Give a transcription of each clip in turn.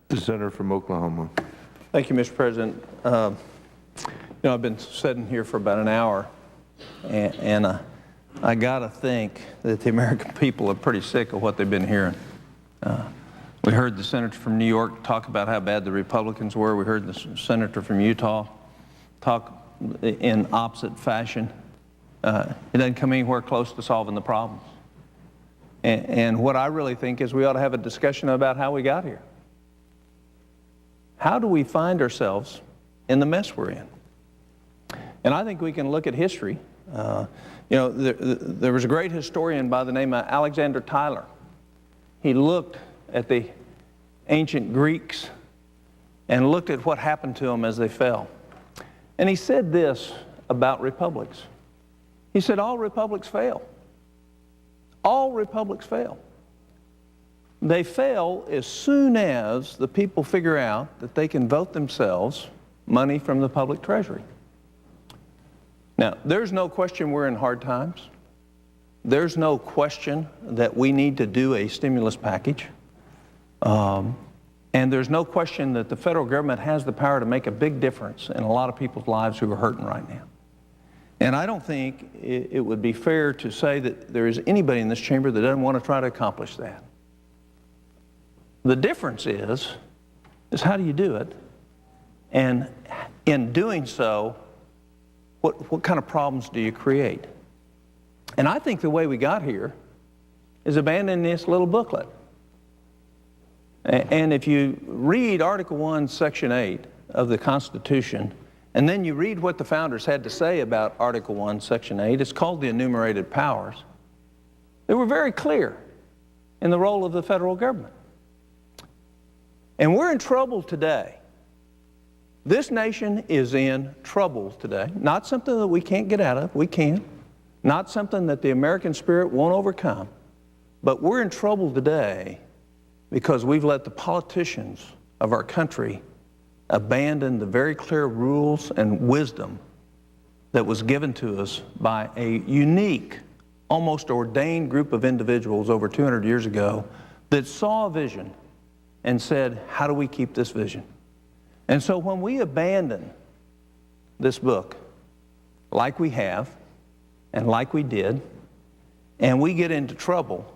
The senator from Oklahoma. Thank you, Mr. President. I've been sitting here for about an hour, and I got to think that the American people are pretty sick of what they've been hearing. We heard the senator from New York talk about how bad the Republicans were. We heard the senator from Utah talk in opposite fashion. It doesn't come anywhere close to solving the problems. And what I really think is we ought to have a discussion about how we got here. How do we find ourselves in the mess we're in? And I think we can look at history. There was a great historian by the name of Alexander Tyler. He looked at the ancient Greeks and looked at what happened to them as they fell. And he said this about republics. He said, all republics fail. All republics fail. They fail as soon as the people figure out that they can vote themselves money from the public treasury. Now, there's no question we're in hard times. There's no question that we need to do a stimulus package. And there's no question that the federal government has the power to make a big difference in a lot of people's lives who are hurting right now. And I don't think it would be fair to say that there is anybody in this chamber that doesn't want to try to accomplish that. The difference is how do you do it? And in doing so, what kind of problems do you create? And I think the way we got here is abandoning this little booklet. And if you read Article 1, Section 8 of the Constitution, and then you read what the founders had to say about Article 1, Section 8, it's called the enumerated powers. They were very clear in the role of the federal government. And we're in trouble today. This nation is in trouble today. Not something that we can't get out of. We can. Not something that the American spirit won't overcome. But we're in trouble today because we've let the politicians of our country abandon the very clear rules and wisdom that was given to us by a unique, almost ordained group of individuals over 200 years ago that saw a vision and said, how do we keep this vision? And so when we abandon this book, like we have, and like we did, and we get into trouble,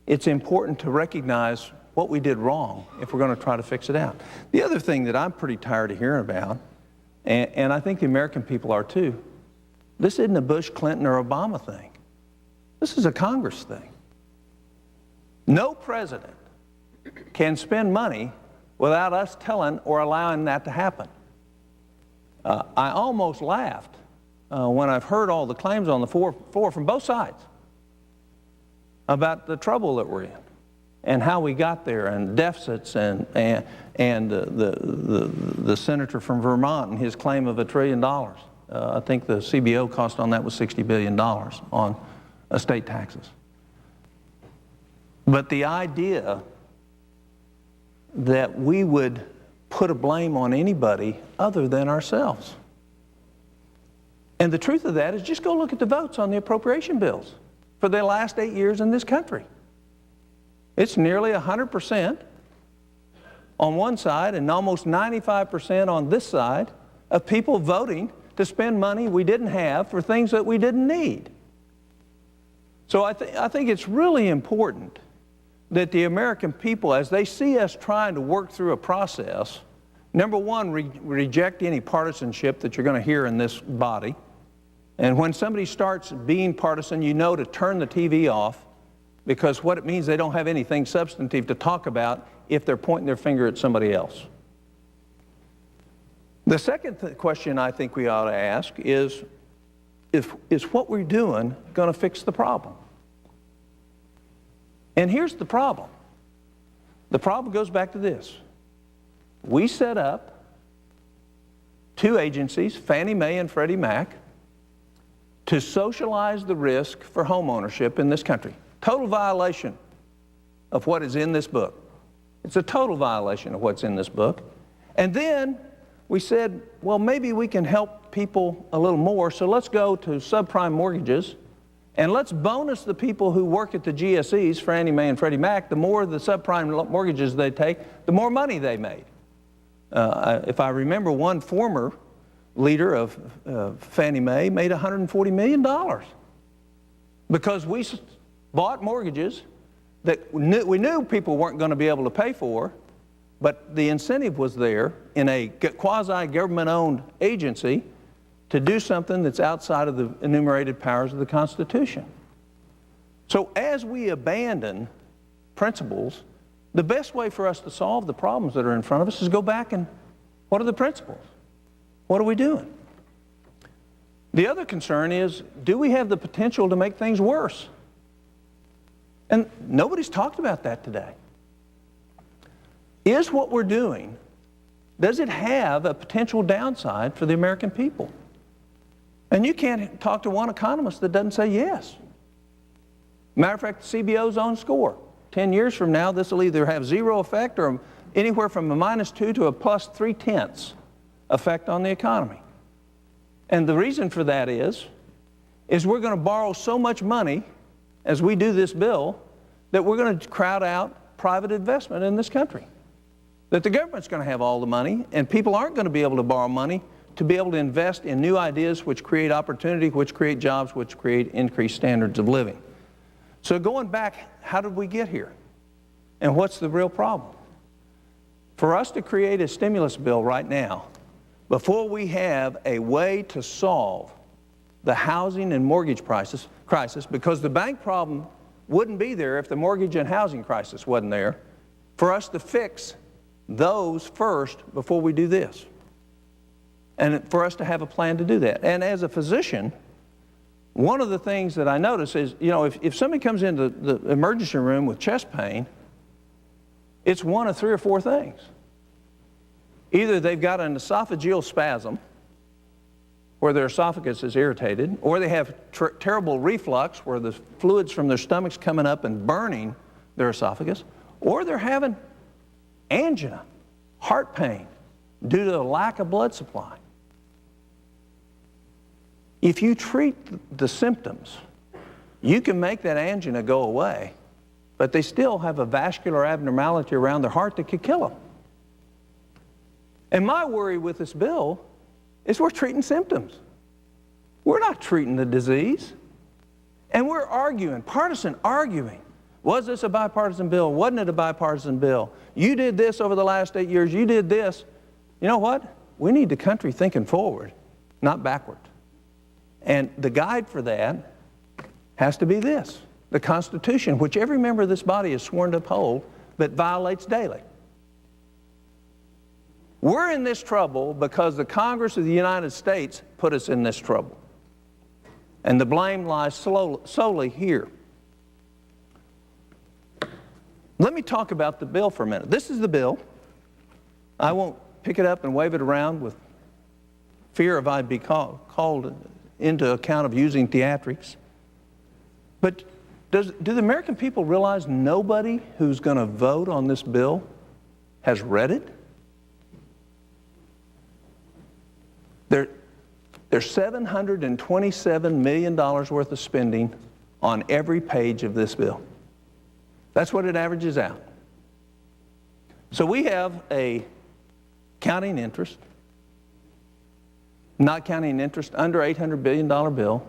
it's important to recognize what we did wrong if we're going to try to fix it out. The other thing that I'm pretty tired of hearing about, and I think the American people are too, this isn't a Bush, Clinton, or Obama thing. This is a Congress thing. No president can spend money without us telling or allowing that to happen. I almost laughed when I've heard all the claims on the floor from both sides about the trouble that we're in and how we got there, and deficits, and the senator from Vermont and his claim of $1 trillion. I think the CBO cost on that was $60 billion on estate taxes. But the idea that we would put a blame on anybody other than ourselves. And the truth of that is just go look at the votes on the appropriation bills for the last 8 years in this country. It's nearly 100% on one side and almost 95% on this side of people voting to spend money we didn't have for things that we didn't need. So I think it's really important that the American people, as they see us trying to work through a process, number one, reject any partisanship that you're going to hear in this body. And when somebody starts being partisan, you know to turn the TV off, because what it means, they don't have anything substantive to talk about if they're pointing their finger at somebody else. The second question I think we ought to ask is what we're doing going to fix the problem? And here's the problem. The problem goes back to this. We set up two agencies, Fannie Mae and Freddie Mac, to socialize the risk for home ownership in this country. Total violation of what is in this book. It's a total violation of what's in this book. And then we said, well, maybe we can help people a little more, so let's go to subprime mortgages And let's bonus the people who work at the GSEs, Fannie Mae and Freddie Mac. The more the subprime mortgages they take, the more money they made. If I remember, one former leader of Fannie Mae made $140 million because we bought mortgages that we knew people weren't going to be able to pay for, but the incentive was there in a quasi-government-owned agency to do something that's outside of the enumerated powers of the Constitution. So as we abandon principles, the best way for us to solve the problems that are in front of us is go back and what are the principles? What are we doing? The other concern is, do we have the potential to make things worse? And nobody's talked about that today. Is what we're doing, does it have a potential downside for the American people? And you can't talk to one economist that doesn't say yes. Matter of fact, the CBO's on score. 10 years from now, this will either have zero effect or anywhere from a -2 to a +0.3 effect on the economy. And the reason for that is we're going to borrow so much money as we do this bill that we're going to crowd out private investment in this country. That the government's going to have all the money and people aren't going to be able to borrow money to be able to invest in new ideas which create opportunity, which create jobs, which create increased standards of living. So going back, how did we get here? And what's the real problem? For us to create a stimulus bill right now, before we have a way to solve the housing and mortgage crisis, because the bank problem wouldn't be there if the mortgage and housing crisis wasn't there, for us to fix those first before we do this. And for us to have a plan to do that. And as a physician, one of the things that I notice is, if somebody comes into the emergency room with chest pain, it's one of 3 or 4 things. Either they've got an esophageal spasm, where their esophagus is irritated, or they have terrible reflux, where the fluids from their stomach's coming up and burning their esophagus, or they're having angina, heart pain, due to a lack of blood supply. If you treat the symptoms, you can make that angina go away, but they still have a vascular abnormality around their heart that could kill them. And my worry with this bill is we're treating symptoms. We're not treating the disease. And we're arguing, partisan arguing. Was this a bipartisan bill? Wasn't it a bipartisan bill? You did this over the last 8 years. You did this. You know what? We need the country thinking forward, not backward. And the guide for that has to be this: the Constitution, which every member of this body is sworn to uphold, but violates daily. We're in this trouble because the Congress of the United States put us in this trouble. And the blame lies solely here. Let me talk about the bill for a minute. This is the bill. I won't pick it up and wave it around with fear of I'd be called into account of using theatrics. But do the American people realize nobody who's going to vote on this bill has read it? There's $727 million worth of spending on every page of this bill. That's what it averages out. So we have a counting interest, not counting interest, under $800 billion bill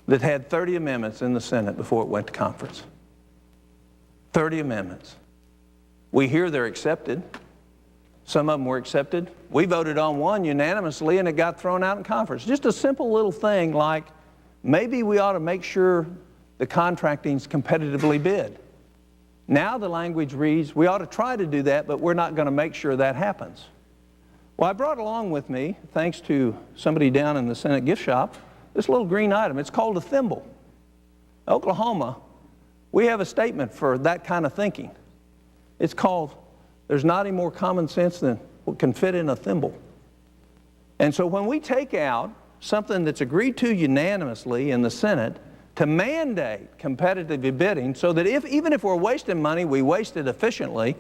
that had 30 amendments in the Senate before it went to conference. 30 amendments. We hear they're accepted. Some of them were accepted. We voted on one unanimously and it got thrown out in conference. Just a simple little thing like maybe we ought to make sure the contracting's competitively bid. Now the language reads, we ought to try to do that, but we're not going to make sure that happens. Well, I brought along with me, thanks to somebody down in the Senate gift shop, this little green item. It's called a thimble. Oklahoma, we have a statement for that kind of thinking. It's called, there's not any more common sense than what can fit in a thimble. And so when we take out something that's agreed to unanimously in the Senate to mandate competitive bidding so that even if we're wasting money, we waste it efficiently,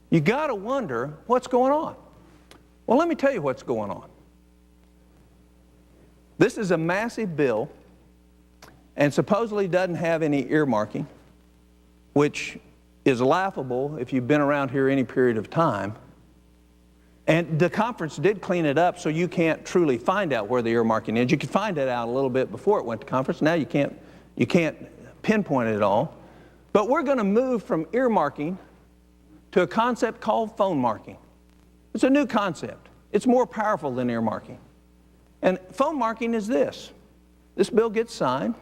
you got to wonder what's going on. Well, let me tell you what's going on. This is a massive bill. and supposedly doesn't have any earmarking, which is laughable if you've been around here any period of time. And the conference did clean it up so you can't truly find out where the earmarking is. You could find it out a little bit before it went to conference. Now you can't pinpoint it at all. But we're going to move from earmarking to a concept called phone marking. It's a new concept. It's more powerful than earmarking. And phone marking is this. This bill gets signed.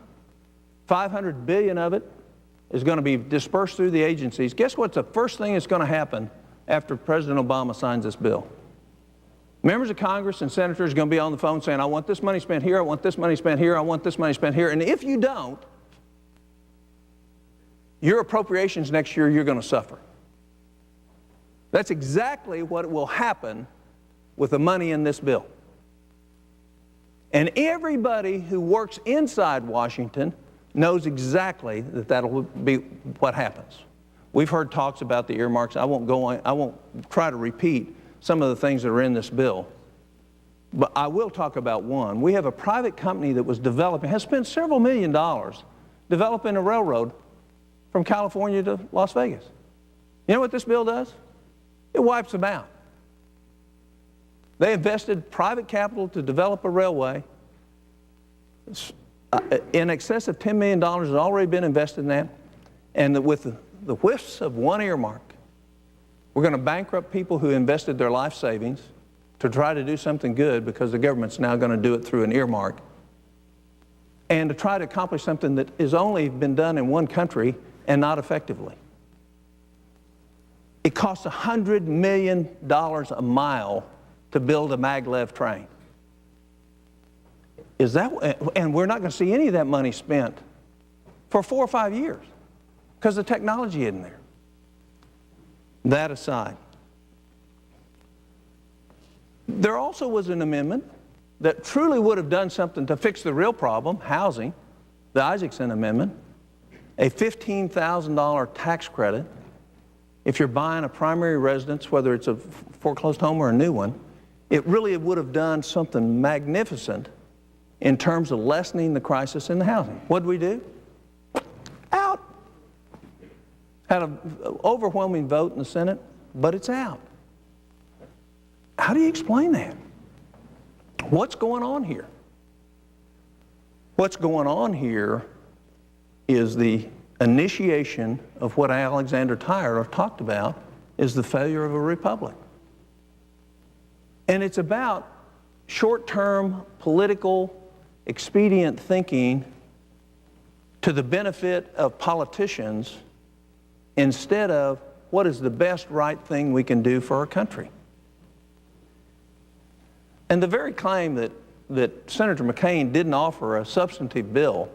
$500 billion of it is going to be dispersed through the agencies. Guess what's the first thing that's going to happen after President Obama signs this bill? Members of Congress and senators are going to be on the phone saying, I want this money spent here, I want this money spent here, I want this money spent here. And if you don't, your appropriations next year, you're going to suffer. That's exactly what will happen with the money in this bill. And everybody who works inside Washington knows exactly that that'll be what happens. We've heard talks about the earmarks. I won't try to repeat some of the things that are in this bill. But I will talk about one. We have a private company that was developing, has spent several $1 million developing a railroad from California to Las Vegas. You know what this bill does? It wipes them out. They invested private capital to develop a railway. In excess of $10 million has already been invested in that. And with the whiffs of one earmark, we're going to bankrupt people who invested their life savings to try to do something good because the government's now going to do it through an earmark, and to try to accomplish something that has only been done in one country and not effectively. It costs $100 million a mile to build a maglev train. And we're not going to see any of that money spent for 4 or 5 years because the technology isn't there. That aside, there also was an amendment that truly would have done something to fix the real problem, housing, the Isaacson Amendment, a $15,000 tax credit if you're buying a primary residence, whether it's a foreclosed home or a new one. It really would have done something magnificent in terms of lessening the crisis in the housing. What did we do? Out. Had an overwhelming vote in the Senate, but it's out. How do you explain that? What's going on here? What's going on here is the initiation of what Alexander Tyler talked about is the failure of a republic. And it's about short-term political expedient thinking to the benefit of politicians instead of what is the best right thing we can do for our country. And the very claim that Senator McCain didn't offer a substantive bill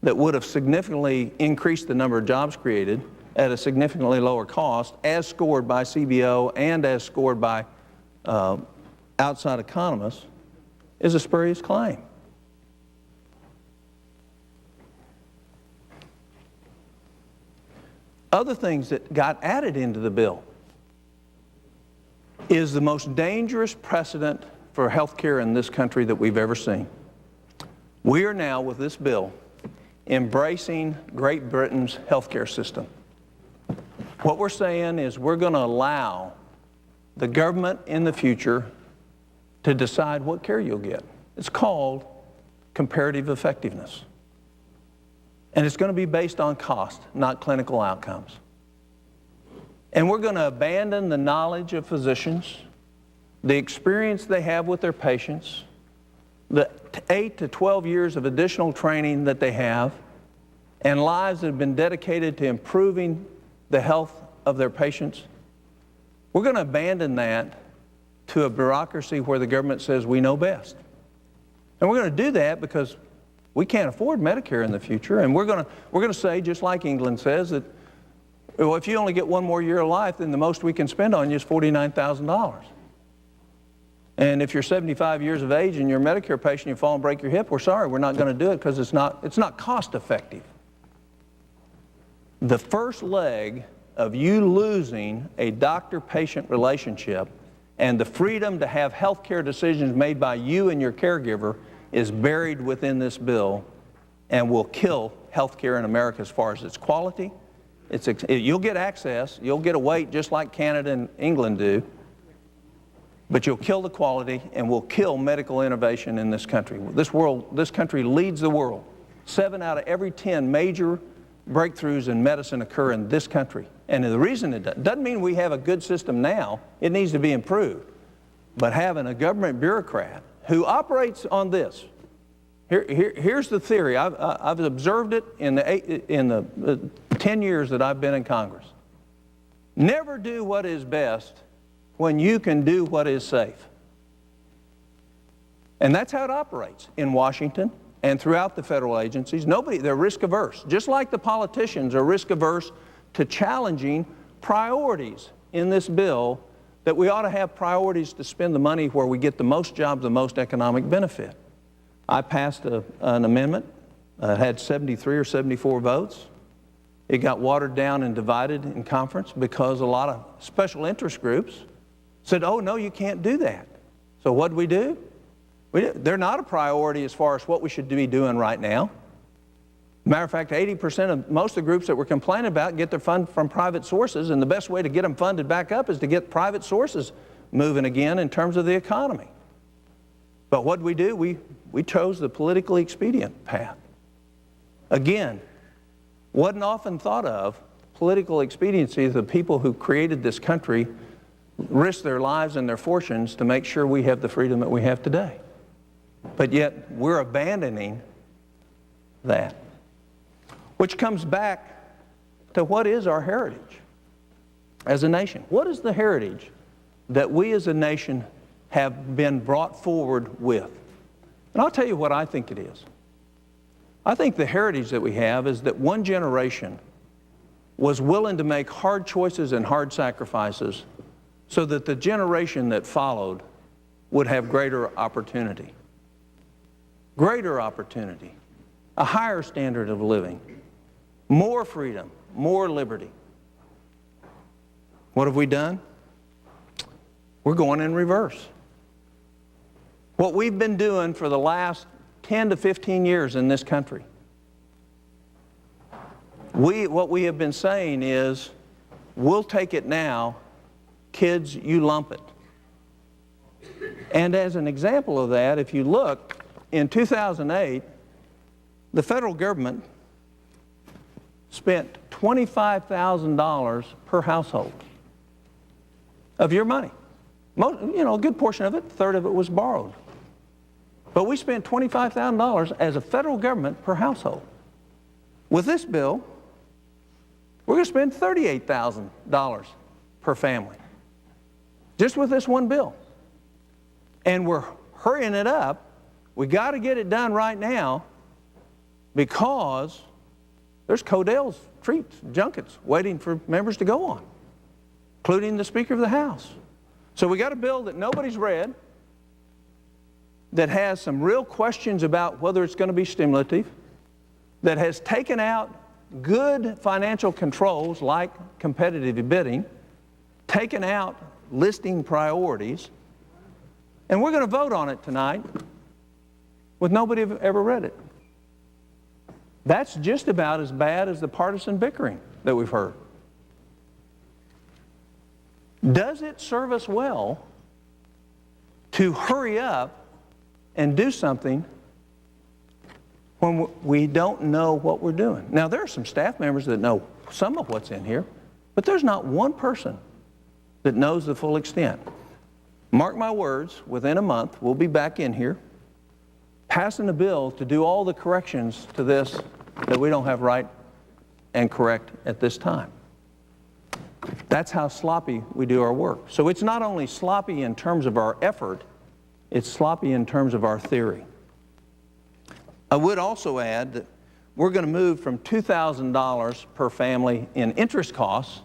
that would have significantly increased the number of jobs created at a significantly lower cost, as scored by CBO and as scored by outside economists, is a spurious claim. Other things that got added into the bill is the most dangerous precedent for health care in this country that we've ever seen. We are now, with this bill, embracing Great Britain's health care system. What we're saying is we're going to allow the government in the future to decide what care you'll get. It's called comparative effectiveness. And it's going to be based on cost, not clinical outcomes. And we're going to abandon the knowledge of physicians, the experience they have with their patients, the 8 to 12 years of additional training that they have, and lives that have been dedicated to improving the health of their patients. We're going to abandon that to a bureaucracy where the government says we know best. And we're going to do that because we can't afford Medicare in the future, and we're going to say, just like England says, that well, if you only get one more year of life, then the most we can spend on you is $49,000. And if you're 75 years of age and you're a Medicare patient, you fall and break your hip, we're sorry, we're not going to do it because it's not cost effective. The first leg of you losing a doctor-patient relationship and the freedom to have health care decisions made by you and your caregiver is buried within this bill, and will kill health care in America as far as its quality. You'll get access, you'll get a wait just like Canada and England do, but you'll kill the quality and will kill medical innovation in this country. This country leads the world. 7 out of every 10 major breakthroughs in medicine occur in this country. And the reason it doesn't mean we have a good system now. It needs to be improved. But having a government bureaucrat who operates on this, here's the theory. I've observed it in the 10 years that I've been in Congress. Never do what is best when you can do what is safe. And that's how it operates in Washington and throughout the federal agencies. They're risk averse, just like the politicians are risk averse to challenging priorities in this bill, that we ought to have priorities to spend the money where we get the most jobs, the most economic benefit. I passed an amendment, had 73 or 74 votes. It got watered down and divided in conference because a lot of special interest groups said, oh, no, you can't do that. So what did we do? They're not a priority as far as what we should be doing right now. Matter of fact, 80% of most of the groups that we're complaining about get their fund from private sources, and the best way to get them funded back up is to get private sources moving again in terms of the economy. But what did we do? We chose the politically expedient path. Again, wasn't often thought of. Political expediency, the people who created this country risked their lives and their fortunes to make sure we have the freedom that we have today. But yet we're abandoning that. Which comes back to what is our heritage as a nation. What is the heritage that we as a nation have been brought forward with? And I'll tell you what I think it is. I think the heritage that we have is that one generation was willing to make hard choices and hard sacrifices so that the generation that followed would have greater opportunity. Greater opportunity, a higher standard of living, more freedom, more liberty. What have we done? We're going in reverse. What we've been doing for the last 10 to 15 years in this country, what we have been saying is, we'll take it now, kids, you lump it. And as an example of that, if you look, in 2008, the federal government spent $25,000 per household of your money. A good portion of it, a third of it was borrowed. But we spent $25,000 as a federal government per household. With this bill, we're going to spend $38,000 per family, just with this one bill. And we're hurrying it up. We got to get it done right now because there's Codell's treats, junkets, waiting for members to go on, including the Speaker of the House. So we got a bill that nobody's read, that has some real questions about whether it's going to be stimulative, that has taken out good financial controls like competitive bidding, taken out listing priorities, and we're going to vote on it tonight with nobody ever read it. That's just about as bad as the partisan bickering that we've heard. Does it serve us well to hurry up and do something when we don't know what we're doing? Now, there are some staff members that know some of what's in here, but there's not one person that knows the full extent. Mark my words, within a month, we'll be back in here passing a bill to do all the corrections to this that we don't have right and correct at this time. That's how sloppy we do our work. So it's not only sloppy in terms of our effort, it's sloppy in terms of our theory. I would also add that we're going to move from $2,000 per family in interest costs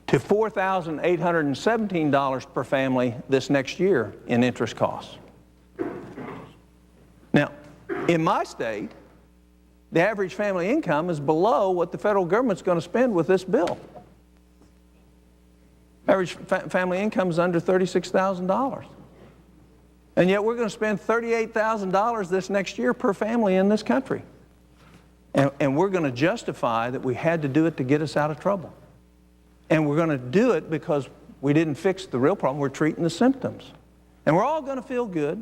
to $4,817 per family this next year in interest costs. Now, in my state, the average family income is below what the federal government's going to spend with this bill. Average family income is under $36,000. And yet we're going to spend $38,000 this next year per family in this country. And we're going to justify that we had to do it to get us out of trouble. And we're going to do it because we didn't fix the real problem. We're treating the symptoms. And we're all going to feel good.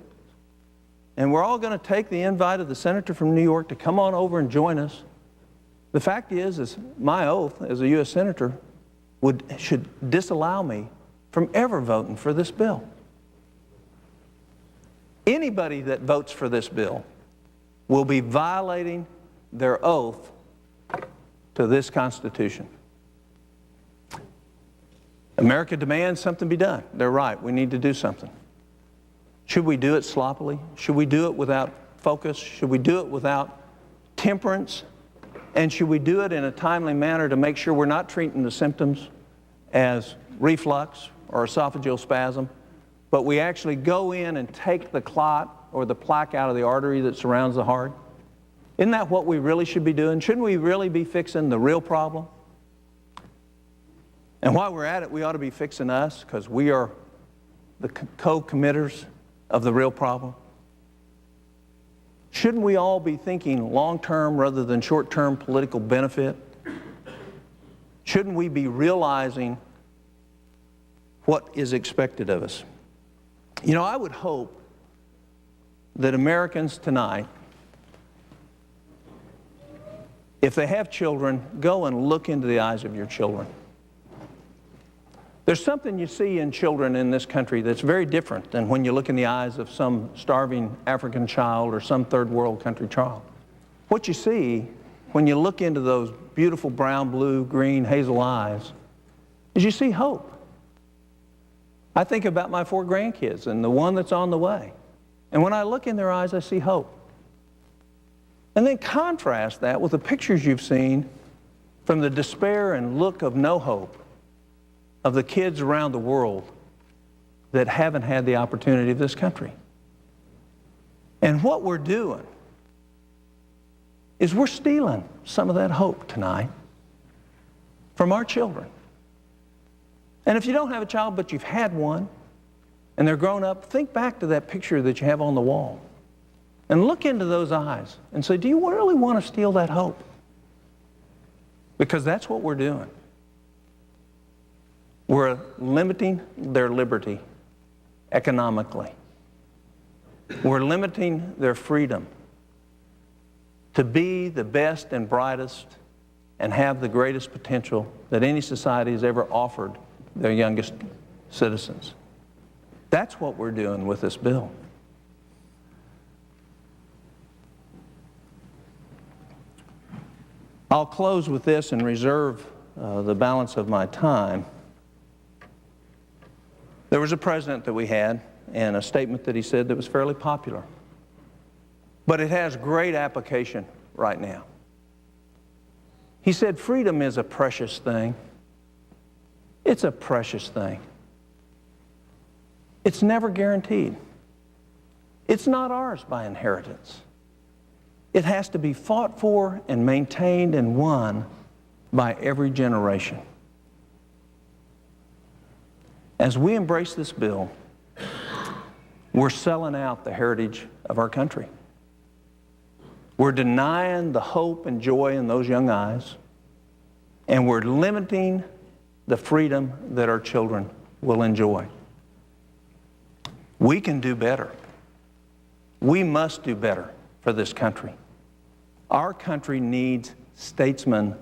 And we're all going to take the invite of the senator from New York to come on over and join us. The fact is my oath as a U.S. senator should disallow me from ever voting for this bill. Anybody that votes for this bill will be violating their oath to this Constitution. America demands something be done. They're right. We need to do something. Should we do it sloppily? Should we do it without focus? Should we do it without temperance? And should we do it in a timely manner to make sure we're not treating the symptoms as reflux or esophageal spasm, but we actually go in and take the clot or the plaque out of the artery that surrounds the heart? Isn't that what we really should be doing? Shouldn't we really be fixing the real problem? And while we're at it, we ought to be fixing us, because we are the co-committers of the real problem. Shouldn't we all be thinking long-term rather than short-term political benefit? Shouldn't we be realizing what is expected of us? You know, I would hope that Americans tonight, if they have children, go and look into the eyes of your children. There's something you see in children in this country that's very different than when you look in the eyes of some starving African child or some third world country child. What you see when you look into those beautiful brown, blue, green, hazel eyes is you see hope. I think about my 4 grandkids and the one that's on the way. And when I look in their eyes, I see hope. And then contrast that with the pictures you've seen from the despair and look of no hope of the kids around the world that haven't had the opportunity of this country. And what we're doing is we're stealing some of that hope tonight from our children. And if you don't have a child but you've had one and they're grown up, think back to that picture that you have on the wall and look into those eyes and say, do you really want to steal that hope? Because that's what we're doing. We're limiting their liberty economically. We're limiting their freedom to be the best and brightest and have the greatest potential that any society has ever offered their youngest citizens. That's what we're doing with this bill. I'll close with this and reserve the balance of my time. There was a president that we had and a statement that he said that was fairly popular. But it has great application right now. He said, freedom is a precious thing. It's a precious thing. It's never guaranteed. It's not ours by inheritance. It has to be fought for and maintained and won by every generation. As we embrace this bill, we're selling out the heritage of our country. We're denying the hope and joy in those young eyes, and we're limiting the freedom that our children will enjoy. We can do better. We must do better for this country. Our country needs statesmen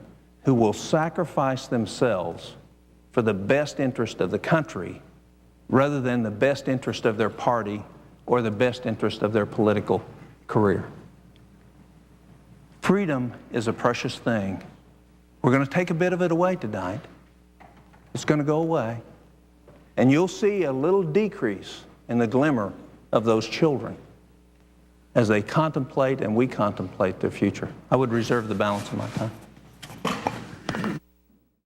who will sacrifice themselves for the best interest of the country rather than the best interest of their party or the best interest of their political career. Freedom is a precious thing. We're going to take a bit of it away tonight. It's going to go away. And you'll see a little decrease in the glimmer of those children as they contemplate and we contemplate their future. I would reserve the balance of my time.